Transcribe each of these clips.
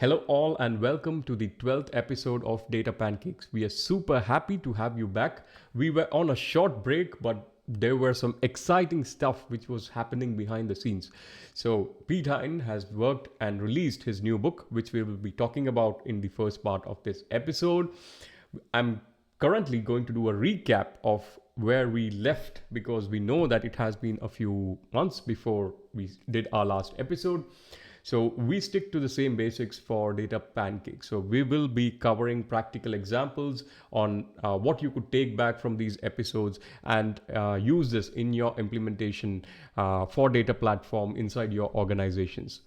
Hello, all, and welcome to the 12th episode of Data Pancakes. We are super happy to have you back. We were on a short break, but there were some exciting stuff which was happening behind the scenes. So, Piethein has worked and released his new book, which we will be talking about in the first part of this episode. I'm currently going to do a recap of where we left because we know that it has been a few months before we did our last episode. So we stick to the same basics for Data Pancakes. So we will be covering practical examples on what you could take back from these episodes and use this in your implementation for data platform inside your organizations.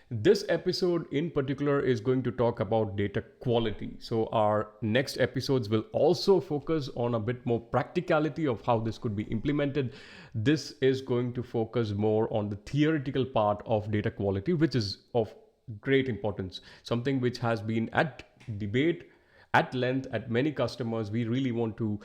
This episode in particular is going to talk about data quality. So our next episodes will also focus on a bit more practicality of how this could be implemented. This is going to focus more on the theoretical part of data quality, which is of great importance, something which has been at debate at length at many customers. We really want to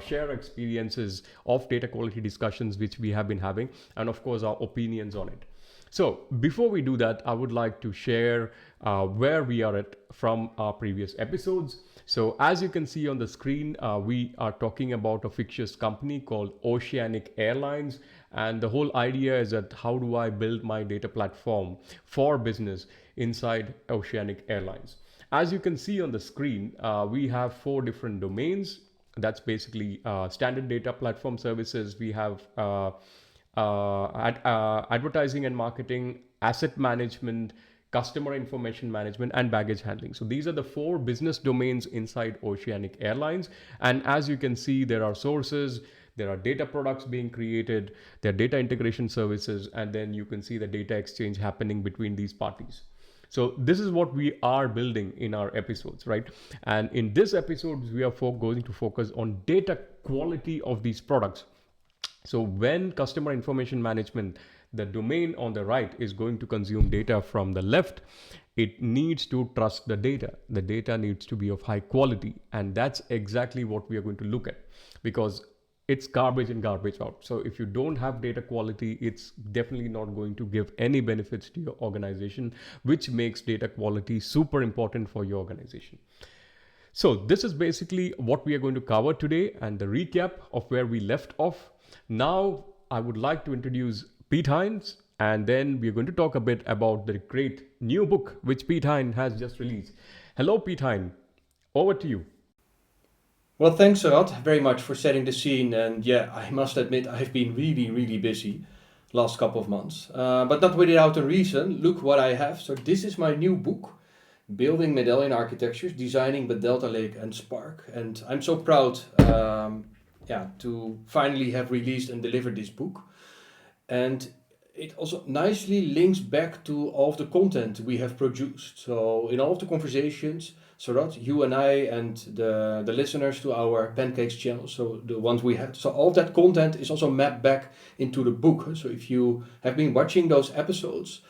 share experiences of data quality discussions which we have been having, and of course our opinions on it. So before we do that, I would like to share where we are at from our previous episodes. So as you can see on the screen, we are talking about a fictitious company called Oceanic Airlines. And the whole idea is that how do I build my data platform for business inside Oceanic Airlines? As you can see on the screen, we have 4 different domains. That's basically standard data platform services. We have advertising and marketing, asset management, customer information management, and baggage handling. So these are the 4 business domains inside Oceanic Airlines. And as you can see, there are sources, there are data products being created, there are data integration services, and then you can see the data exchange happening between these parties. So this is what we are building in our episodes, right? And in this episode, we are going to focus on data quality of these products. So when customer information management, the domain on the right is going to consume data from the left, it needs to trust the data. The data needs to be of high quality. And that's exactly what we are going to look at, because it's garbage in, garbage out. So if you don't have data quality, it's definitely not going to give any benefits to your organization, which makes data quality super important for your organization. So this is basically what we are going to cover today and the recap of where we left off. Now, I would like to introduce Piethein, and then we're going to talk a bit about the great new book which Piethein has just released. Hello, Piethein. Over to you. Well, thanks, Rod, very much for setting the scene. And yeah, I must admit, I've been really busy last couple of months. But not without a reason. Look what I have. So this is my new book, Building Medallion Architectures, Designing the Delta Lake and Spark. And I'm so proud to finally have released and delivered this book. And it also nicely links back to all of the content we have produced. So in all of the conversations, so that you and I and the listeners to our Pancakes channel, so the ones we had, so all of that content is also mapped back into the book. So if you have been watching those episodes,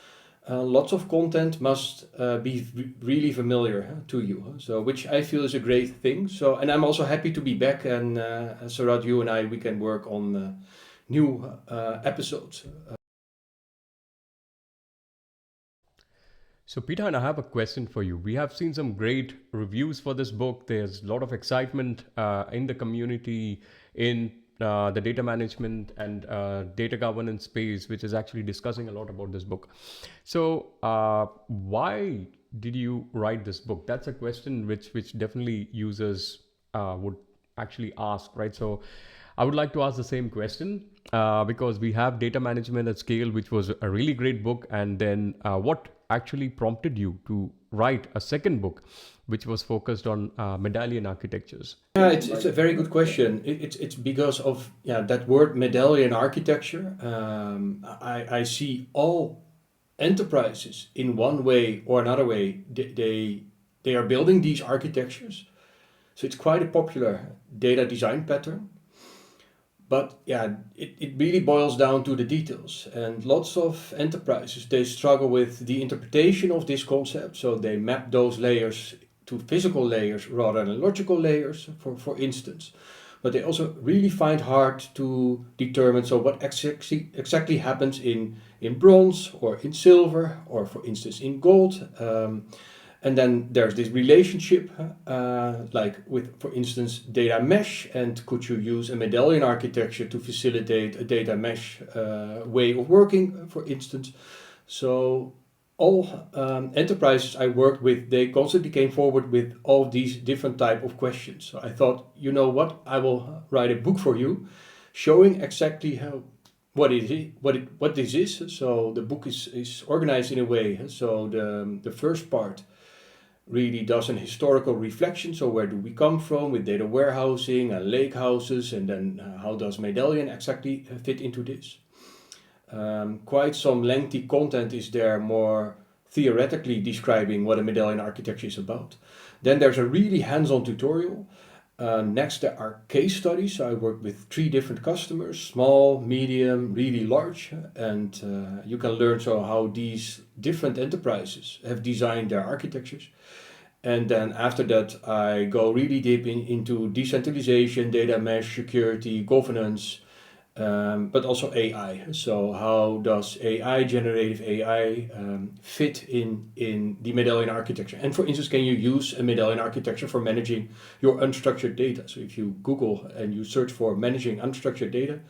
lots of content must be really familiar to you. So which I feel is a great thing. So, and I'm also happy to be back, and so that you and I, we can work on new episodes. So Peter, and I have a question for you. We have seen some great reviews for this book. There's a lot of excitement in the community, in the data management and data governance space, which is actually discussing a lot about this book. So why did you write this book? That's a question which definitely users would actually ask, right? So I would like to ask the same question because we have Data Management at Scale, which was a really great book. And then what actually prompted you to write a second book, which was focused on medallion architectures? Yeah, it's a very good question. It's because of that word medallion architecture. I see all enterprises in one way or another way. They are building these architectures, so it's quite a popular data design pattern. But yeah, it really boils down to the details, and lots of enterprises, they struggle with the interpretation of this concept. So they map those layers to physical layers rather than logical layers, for instance. But they also really find hard to determine what exactly happens in bronze or in silver or, for instance, in gold. And then there's this relationship, like with, for instance, data mesh, and could you use a Medallion architecture to facilitate a data mesh way of working, for instance. So all enterprises I worked with, they constantly came forward with all these different type of questions. So I thought, you know what, I will write a book for you, showing exactly how what this is. So the book is organized in a way. So the first part really does an historical reflection. So where do we come from with data warehousing and lake houses, and then how does Medallion exactly fit into this? Quite some lengthy content is there, more theoretically describing what a Medallion architecture is about. Then there's a really hands-on tutorial. Next, there are case studies. So I worked with 3 different customers, small, medium, really large, and you can learn so how these different enterprises have designed their architectures. And then after that, I go really deep into decentralization, data mesh, security, governance, but also AI. So how does AI, generative AI, fit in the Medallion architecture? And for instance, can you use a Medallion architecture for managing your unstructured data? So if you Google and you search for managing unstructured data,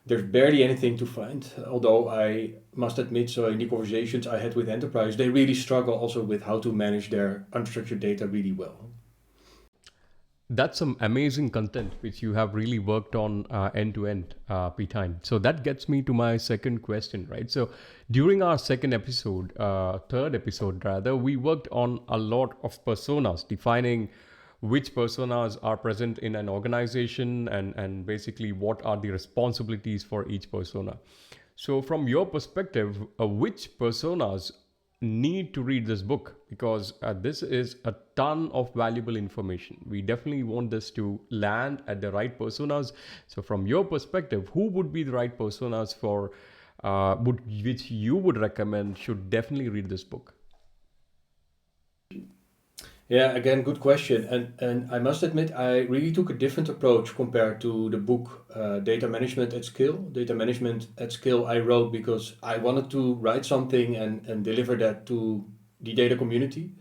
there's barely anything to find. Although I must admit, so in the conversations I had with enterprise, they really struggle also with how to manage their unstructured data really well. That's some amazing content which you have really worked on end to end, Piethein. So that gets me to my second question, right? So during our third episode rather, we worked on a lot of personas, defining which personas are present in an organization, and basically what are the responsibilities for each persona. So from your perspective, which personas need to read this book? Because this is a ton of valuable information. We definitely want this to land at the right personas. So from your perspective, who would be the right personas for which you would recommend should definitely read this book? Yeah, again, good question. And I must admit, I really took a different approach compared to the book Data Management at Scale. Data Management at Scale I wrote because I wanted to write something and deliver that to the data community,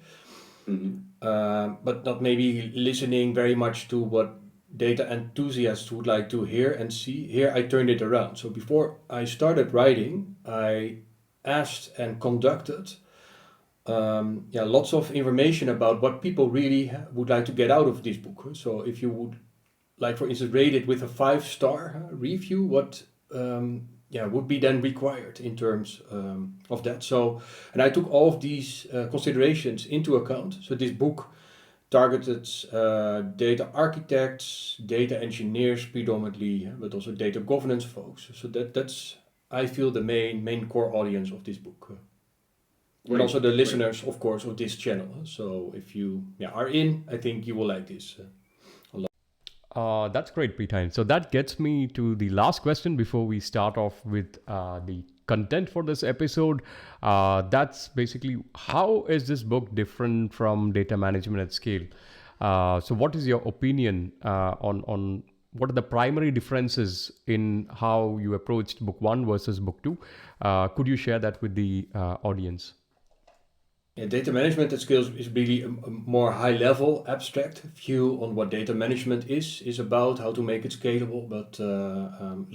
but not maybe listening very much to what data enthusiasts would like to hear and see. Here I turned it around. So before I started writing, I asked and conducted lots of information about what people really would like to get out of this book. So if you would like, for instance, rate it with a 5-star review, what would be then required in terms of that. So, and I took all of these considerations into account. So this book targeted data architects, data engineers predominantly, but also data governance folks. So that's, I feel, the main core audience of this book. And also the listeners, of course, of this channel. So if you are in, I think you will like this a lot. That's great, Piethein. So that gets me to the last question before we start off with the content for this episode. That's basically, how is this book different from Data Management at Scale? So what is your opinion on what are the primary differences in how you approached book 1 versus book 2? Could you share that with the audience? Yeah, data management at Scale is really a more high-level, abstract view on what data management is about, how to make it scalable. But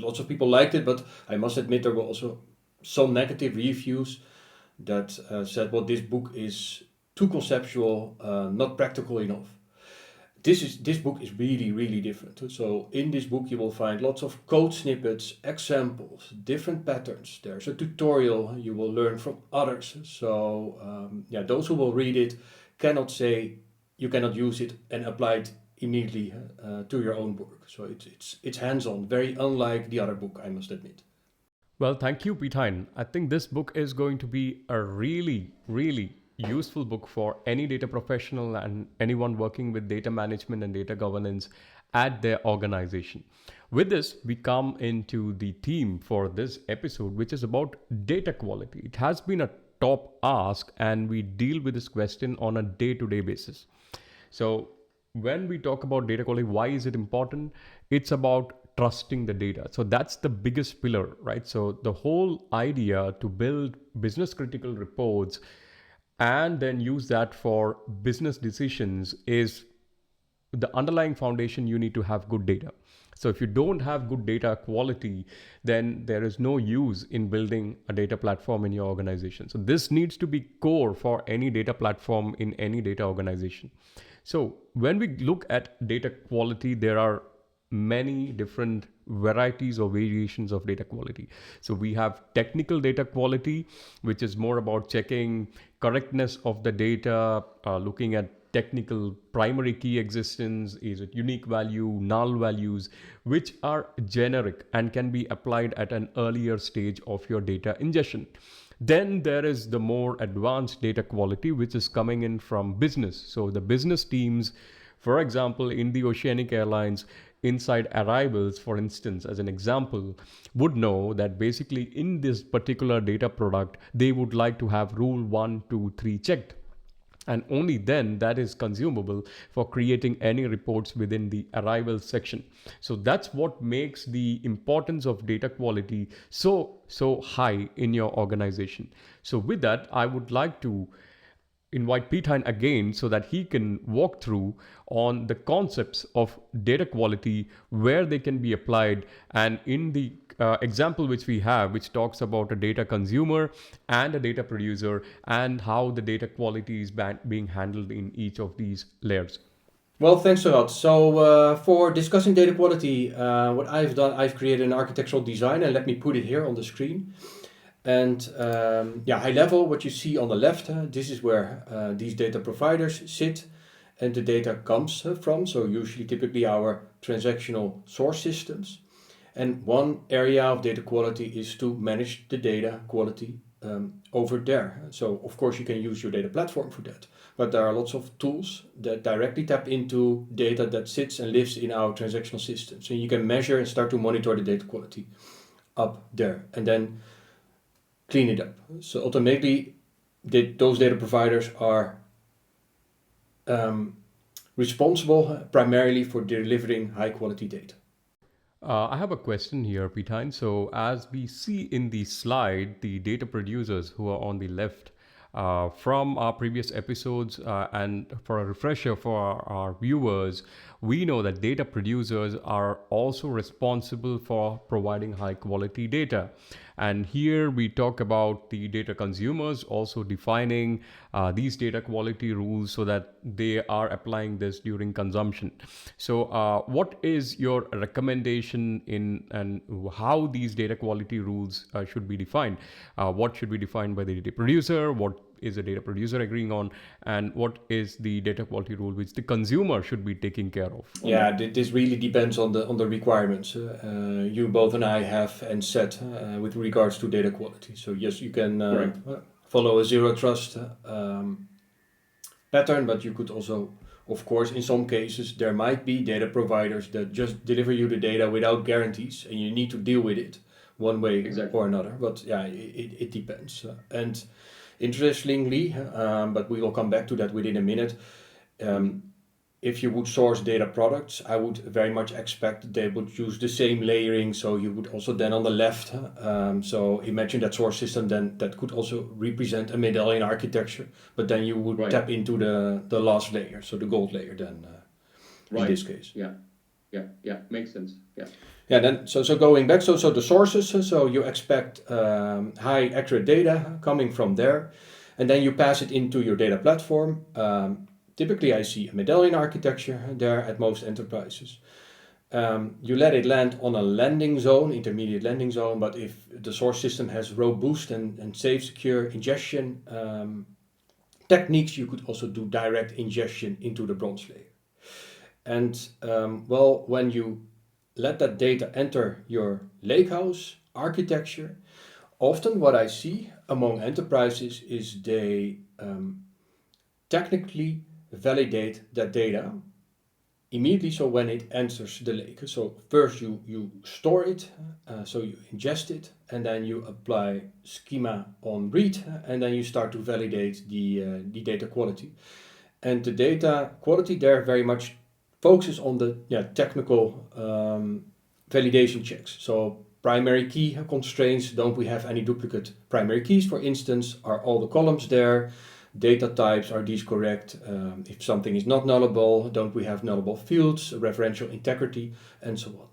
lots of people liked it, but I must admit there were also some negative reviews that said, well, this book is too conceptual, not practical enough. This book is really different. So in this book you will find lots of code snippets, examples, different patterns. There's a tutorial you will learn from others. So those who will read it cannot say you cannot use it and apply it immediately to your own work. So it's hands-on, very unlike the other book, I must admit. Well, thank you, Piethein. I think this book is going to be a really useful book for any data professional and anyone working with data management and data governance at their organization. With this, we come into the theme for this episode, which is about data quality. It has been a top ask, and we deal with this question on a day-to-day basis. So when we talk about data quality, why is it important? It's about trusting the data. So that's the biggest pillar, right? So the whole idea to build business critical reports and then use that for business decisions is the underlying foundation. You need to have good data. So if you don't have good data quality, then there is no use in building a data platform in your organization. So this needs to be core for any data platform in any data organization. So when we look at data quality, there are many different varieties or variations of data quality. So we have technical data quality, which is more about checking correctness of the data, looking at technical primary key existence, is it unique value, null values, which are generic and can be applied at an earlier stage of your data ingestion. Then there is the more advanced data quality, which is coming in from business. So the business teams, for example, in the Oceanic Airlines, inside arrivals, for instance, as an example, would know that basically in this particular data product, they would like to have rule 1, 2, 3 checked. And only then that is consumable for creating any reports within the arrival section. So that's what makes the importance of data quality so high in your organization. So with that, I would like to invite Piethein again so that he can walk through on the concepts of data quality, where they can be applied, and in the example which we have, which talks about a data consumer and a data producer, and how the data quality is being handled in each of these layers. Well, thanks a lot. So for discussing data quality, what I've done, I've created an architectural design, and let me put it here on the screen. And high level, what you see on the left, this is where these data providers sit and the data comes from. So usually, typically our transactional source systems. And one area of data quality is to manage the data quality over there. So of course you can use your data platform for that. But there are lots of tools that directly tap into data that sits and lives in our transactional systems. So you can measure and start to monitor the data quality up there. And then clean it up. So automatically, those data providers are responsible primarily for delivering high quality data. I have a question here, Piethein. So as we see in the slide, the data producers who are on the left, from our previous episodes, and for a refresher for our viewers, we know that data producers are also responsible for providing high quality data. And here we talk about the data consumers also defining these data quality rules so that they are applying this during consumption. So what is your recommendation in and how these data quality rules should be defined? What should be defined by the data producer? What is the data producer agreeing on, and what is the data quality rule which the consumer should be taking care of? Yeah, this really depends on the requirements you both and I have and set with regards to data quality. So yes, you can follow a zero trust pattern, but you could also, of course, in some cases there might be data providers that just deliver you the data without guarantees, and you need to deal with it one way or another. But yeah, it depends. And interestingly, but we will come back to that within a minute, if you would source data products, I would very much expect they would use the same layering. So you would also then on the left, so imagine that source system then that could also represent a Medallion architecture, but then you would tap into the last layer, so the gold layer then in this case. Yeah, makes sense. Yeah, then so going back, so the sources, so you expect high accurate data coming from there, and then you pass it into your data platform. Typically, I see a Medallion architecture there at most enterprises. You let it land on a landing zone, intermediate landing zone, but if the source system has robust and safe, secure ingestion techniques, you could also do direct ingestion into the bronze layer. And when you let that data enter your lakehouse architecture, often what I see among enterprises is they technically validate that data immediately, so when it enters the lake. So first you store it, so you ingest it, and then you apply schema on read, and then you start to validate the data quality. And the data quality there very much focuses on the technical validation checks. So primary key constraints, don't we have any duplicate primary keys, for instance? Are all the columns there? data types, are these correct? If something is not nullable, don't we have nullable fields, referential integrity, and so on.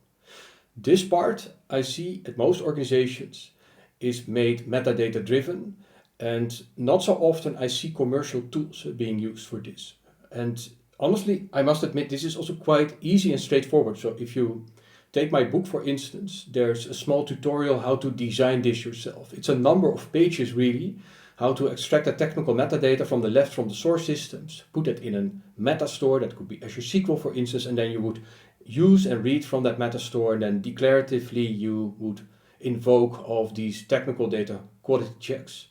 This part I see at most organizations is made metadata driven, and not so often I see commercial tools being used for this. And honestly, I must admit, this is also quite easy and straightforward. So if you take my book, for instance, there's a small tutorial how to design this yourself. It's a number of pages really, how to extract the technical metadata from the source systems, put it in a meta store, that could be Azure SQL for instance, and then you would use and read from that meta store, and then declaratively you would invoke of these technical data quality checks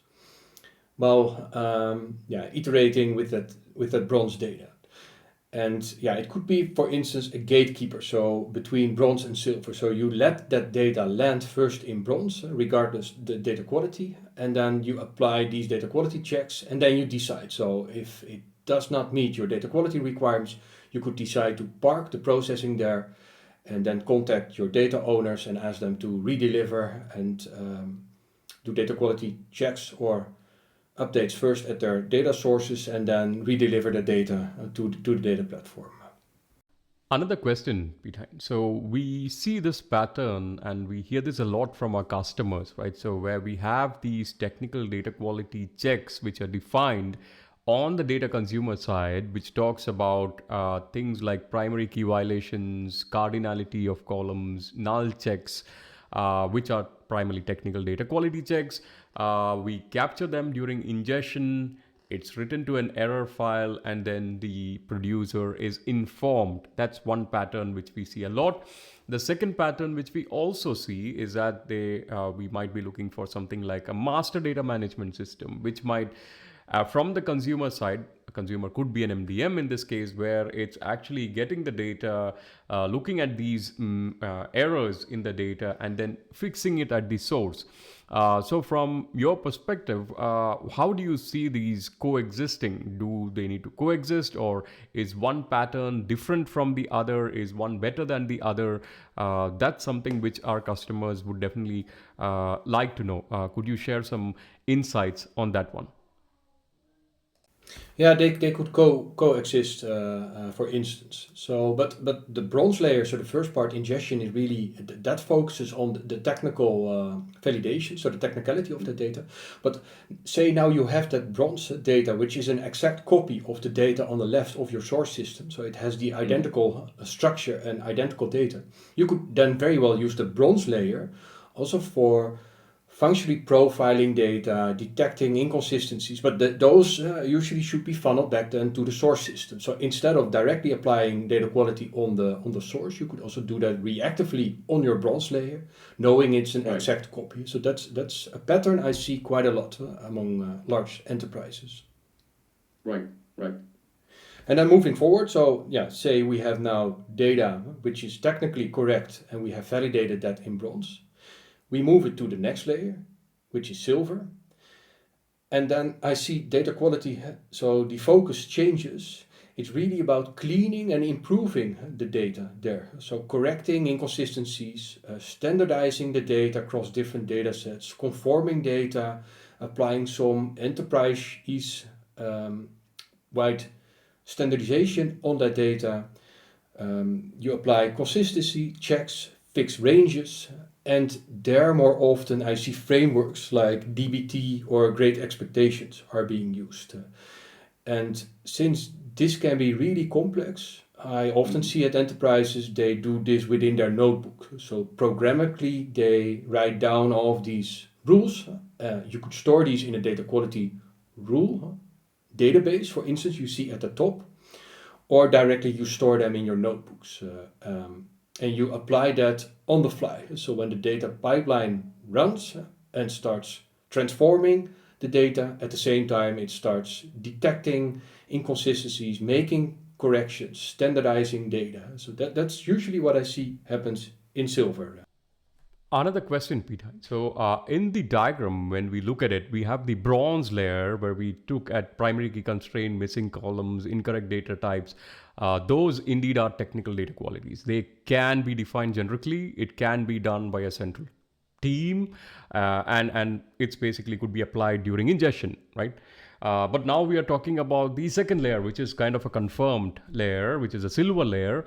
while iterating with that bronze data. And it could be, for instance, a gatekeeper, so between bronze and silver. So you let that data land first in bronze, regardless the data quality, and then you apply these data quality checks, and then you decide. So if it does not meet your data quality requirements, you could decide to park the processing there, and then contact your data owners and ask them to redeliver and do data quality checks or updates first at their data sources, and then redeliver the data to the data platform. Another question, Piethein. So we see this pattern and we hear this a lot from our customers, right? So where we have these technical data quality checks which are defined on the data consumer side, which talks about things like primary key violations, cardinality of columns, null checks, which are primarily technical data quality checks. We capture them during ingestion. It's written to an error file, and then the producer is informed. That's one pattern which we see a lot. The second pattern which we also see is that we might be looking for something like a master data management system, which might from the consumer side, a consumer could be an MDM in this case, where it's actually getting the data, looking at these errors in the data, and then fixing it at the source. So from your perspective, how do you see these coexisting? Do they need to coexist, or is one pattern different from the other? Is one better than the other? That's something which our customers would definitely like to know. Could you share some insights on that one? Yeah, they could coexist, for instance. So, but the bronze layer, so the first part, ingestion, is really that focuses on the technical validation, so the technicality of the data. But say now you have that bronze data, which is an exact copy of the data on the left of your source system. So it has the identical structure and identical data. You could then very well use the bronze layer also for functionally profiling data, detecting inconsistencies, but those usually should be funneled back then to the source system. So instead of directly applying data quality on the source, you could also do that reactively on your bronze layer, knowing it's an exact copy. So that's a pattern I see quite a lot among large enterprises. Right. And then moving forward, so say we have now data which is technically correct and we have validated that in bronze. We move it to the next layer, which is silver. And then I see data quality, so the focus changes. It's really about cleaning and improving the data there. So correcting inconsistencies, standardizing the data across different data sets, conforming data, applying some enterprise-wide standardization on that data. You apply consistency checks, fix ranges, and there more often I see frameworks like DBT or Great Expectations are being used. And since this can be really complex, I often see at enterprises they do this within their notebook. So programmatically they write down all of these rules. You could store these in a data quality rule database, for instance, you see at the top, or directly you store them in your notebooks. And you apply that on the fly. So when the data pipeline runs and starts transforming the data, at the same time it starts detecting inconsistencies, making corrections, standardizing data. So that's usually what I see happens in silver. Another question, Peter. So in the diagram, when we look at it, we have the bronze layer where we took at primary key constraint, missing columns, incorrect data types. Those indeed are technical data qualities. They can be defined generically. It can be done by a central team, and it's basically could be applied during ingestion, right? But now we are talking about the second layer, which is kind of a confirmed layer, which is a silver layer.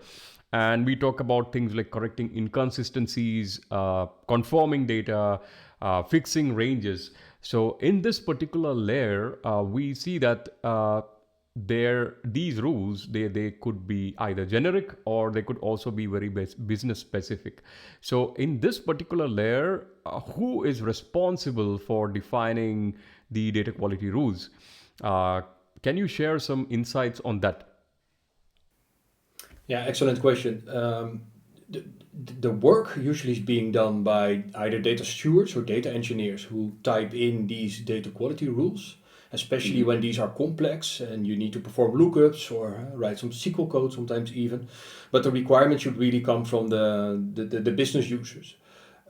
And we talk about things like correcting inconsistencies, conforming data, fixing ranges. So in this particular layer, we see that these rules, they could be either generic or they could also be very business specific. So in this particular layer, who is responsible for defining the data quality rules? Can you share some insights on that? Yeah, excellent question. The work usually is being done by either data stewards or data engineers who type in these data quality rules, especially when these are complex and you need to perform lookups or write some SQL code sometimes even. But the requirement should really come from the business users,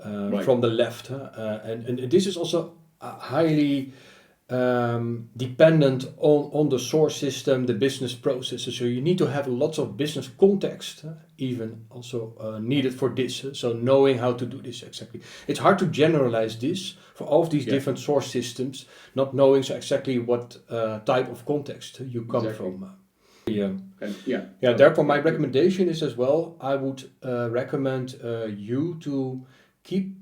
from the left. And this is also highly dependent on the source system, the business processes. So you need to have lots of business context, even also needed for this. So knowing how to do this exactly. It's hard to generalize this for all of these different source systems, not knowing so exactly what type of context you come from. Therefore, my recommendation is as well, I would recommend you to keep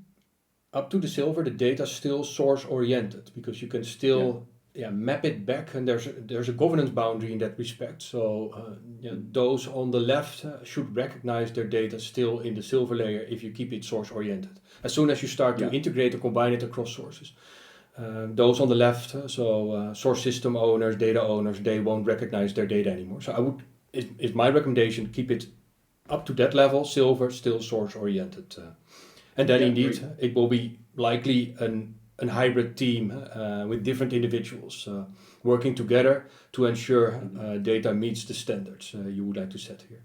up to the silver, the data still source oriented, because you can still map it back, and there's a governance boundary in that respect. So those on the left should recognize their data still in the silver layer if you keep it source oriented. As soon as you start to integrate and combine it across sources, those on the left, source system owners, data owners, they won't recognize their data anymore. So it's my recommendation, keep it up to that level, silver, still source oriented. And then indeed, it will be likely a hybrid team with different individuals working together to ensure data meets the standards you would like to set here.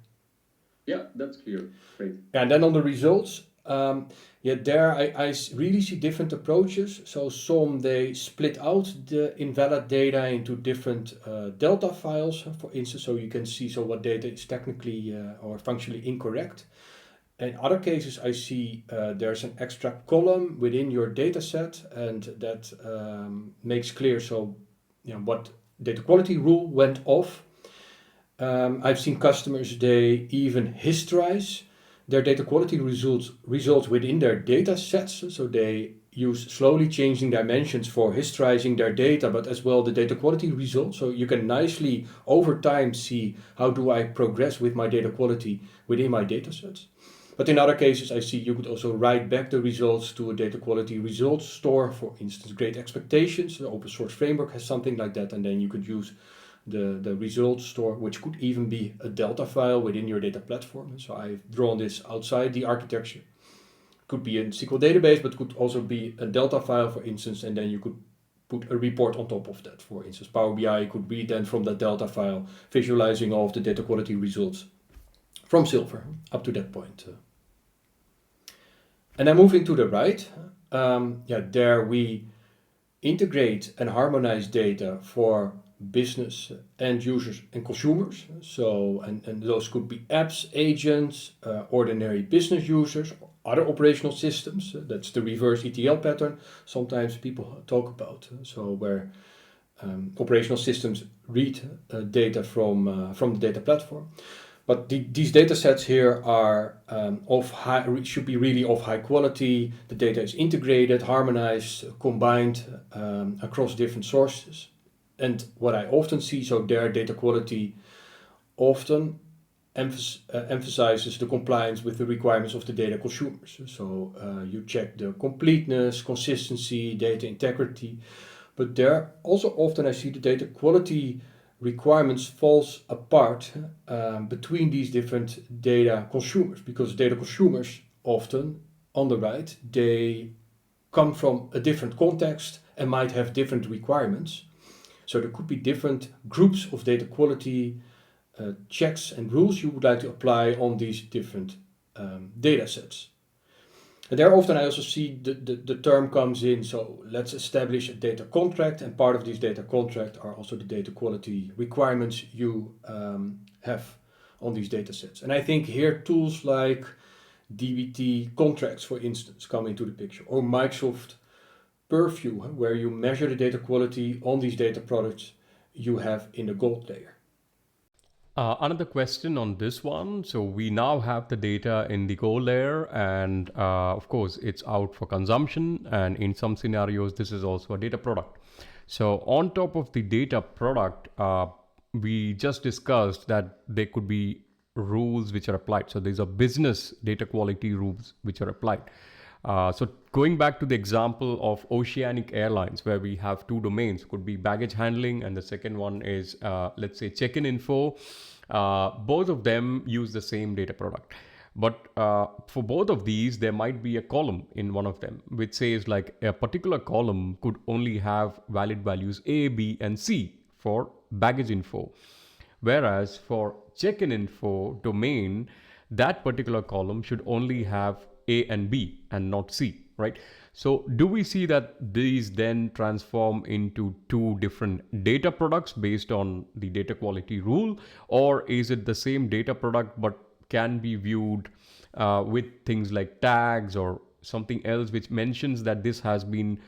Yeah, that's clear. Great. And then on the results, there I really see different approaches. So some, they split out the invalid data into different delta files, for instance, so you can see what data is technically or functionally incorrect. In other cases, I see there's an extra column within your data set, and that makes clear what data quality rule went off. I've seen customers, they even historize their data quality results within their data sets. So they use slowly changing dimensions for historizing their data, but as well the data quality results. So you can nicely over time see how do I progress with my data quality within my data sets. But in other cases, I see you could also write back the results to a data quality results store, for instance, Great Expectations. The open source framework has something like that, and then you could use the results store, which could even be a delta file within your data platform. So I've drawn this outside the architecture. Could be a SQL database, but could also be a delta file, for instance, and then you could put a report on top of that. For instance, Power BI could read then from that delta file, visualizing all of the data quality results from Silver up to that point. And then moving to the right, there we integrate and harmonize data for business end users and consumers. So, and those could be apps, agents, ordinary business users, other operational systems. That's the reverse ETL pattern sometimes people talk about. So where operational systems read data from the data platform. But these data sets here are should be really of high quality. The data is integrated, harmonized, combined across different sources. And what I often see, their data quality often emphasizes the compliance with the requirements of the data consumers. So you check the completeness, consistency, data integrity. But there also often I see the data quality requirements falls apart between these different data consumers, because data consumers often on the right, they come from a different context and might have different requirements. So there could be different groups of data quality checks and rules you would like to apply on these different data sets. And there often I also see the term comes in, so let's establish a data contract, and part of this data contract are also the data quality requirements you have on these data sets. And I think here tools like DBT contracts, for instance, come into the picture, or Microsoft purview, where you measure the data quality on these data products you have in the gold layer. Another question on this one. So we now have the data in the gold layer, and of course it's out for consumption, and in some scenarios this is also a data product. So on top of the data product, we just discussed that there could be rules which are applied. So these are business data quality rules which are applied. So going back to the example of Oceanic Airlines, where we have two domains, could be baggage handling, and the second one is, let's say, check-in info. Both of them use the same data product. But for both of these, there might be a column in one of them, which says like a particular column could only have valid values A, B, and C for baggage info. Whereas for check-in info domain, that particular column should only have A and B and not C, right? So do we see that these then transform into two different data products based on the data quality rule, or is it the same data product but can be viewed with things like tags or something else which mentions that this has been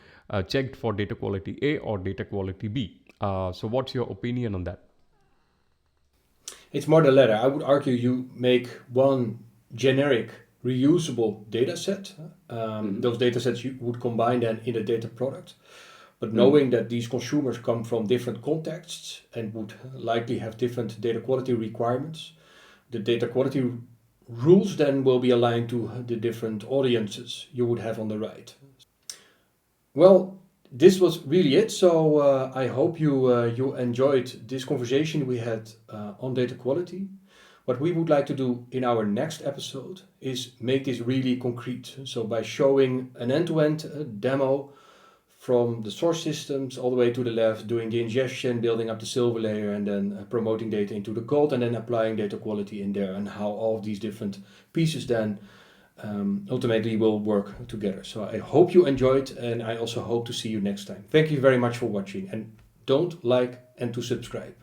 checked for data quality A or data quality B? So what's your opinion on that? It's more the latter. I would argue you make one generic reusable data set. Those data sets you would combine then in a data product. But knowing that these consumers come from different contexts and would likely have different data quality requirements, the data quality rules then will be aligned to the different audiences you would have on the right. Well, this was really it. So I hope you enjoyed this conversation we had on data quality. What we would like to do in our next episode is make this really concrete. So by showing an end-to-end demo from the source systems all the way to the left, doing the ingestion, building up the silver layer, and then promoting data into the gold, and then applying data quality in there, and how all of these different pieces then ultimately will work together. So I hope you enjoyed, and I also hope to see you next time. Thank you very much for watching, and don't like and to subscribe.